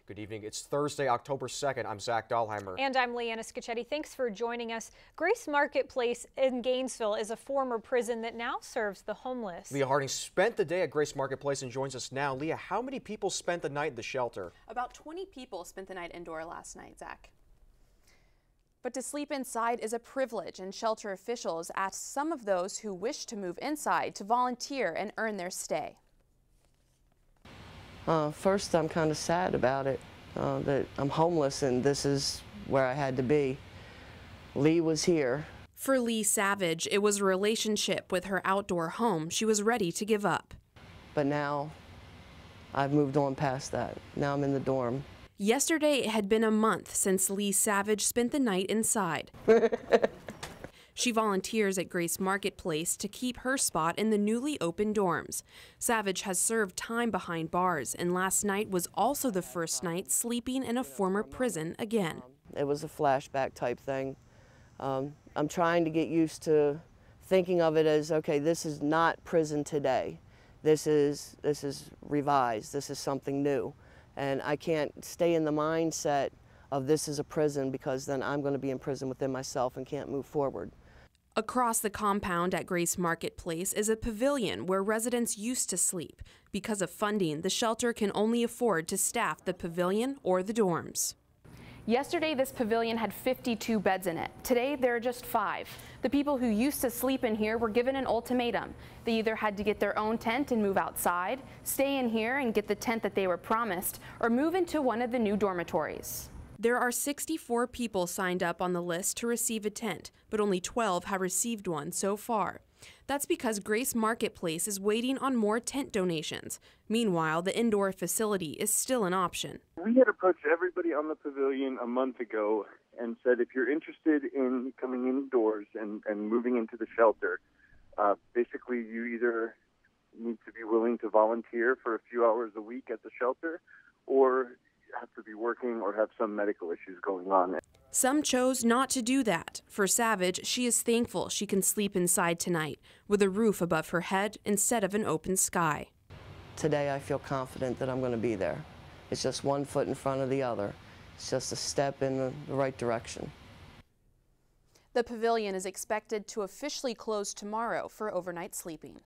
Good evening. It's Thursday, October 2nd. I'm Zach Dahlheimer. And I'm Leanna Scacchetti. Thanks for joining us. Grace Marketplace in Gainesville is a former prison that now serves the homeless. Leah Harding spent the day at Grace Marketplace and joins us now. Leah, how many people spent the night in the shelter? About 20 people spent the night indoor last night, Zach. But to sleep inside is a privilege, and shelter officials asked some of those who wish to move inside to volunteer and earn their stay. First, I'm kind of sad about it, that I'm homeless and this is where I had to be. Lee was here. For Lee Savage, it was a relationship with her outdoor home she was ready to give up. But now I've moved on past that. Now I'm in the dorm. Yesterday, it had been a month since Lee Savage spent the night inside. She volunteers at Grace Marketplace to keep her spot in the newly opened dorms. Savage has served time behind bars, and last night was also the first night sleeping in a former prison again. It was a flashback type thing. I'm trying to get used to thinking of it as, okay, this is not prison today. This is revised. This is something new. And I can't stay in the mindset of this is a prison, because then I'm going to be in prison within myself and can't move forward. Across the compound at Grace Marketplace is a pavilion where residents used to sleep. Because of funding, the shelter can only afford to staff the pavilion or the dorms. Yesterday, this pavilion had 52 beds in it. Today, there are just 5. The people who used to sleep in here were given an ultimatum. They either had to get their own tent and move outside, stay in here and get the tent that they were promised, or move into one of the new dormitories. There are 64 people signed up on the list to receive a tent, but only 12 have received one so far. That's because Grace Marketplace is waiting on more tent donations. Meanwhile, the indoor facility is still an option. We had approached everybody on the pavilion a month ago and said, if you're interested in coming indoors and moving into the shelter, basically you either need to be willing to volunteer for a few hours a week at the shelter, or have to be working or have some medical issues going on. Some chose not to do that. For Savage, she is thankful she can sleep inside tonight with a roof above her head instead of an open sky. Today I feel confident that I'm going to be there. It's just one foot in front of the other. It's just a step in the right direction. The pavilion is expected to officially close tomorrow for overnight sleeping.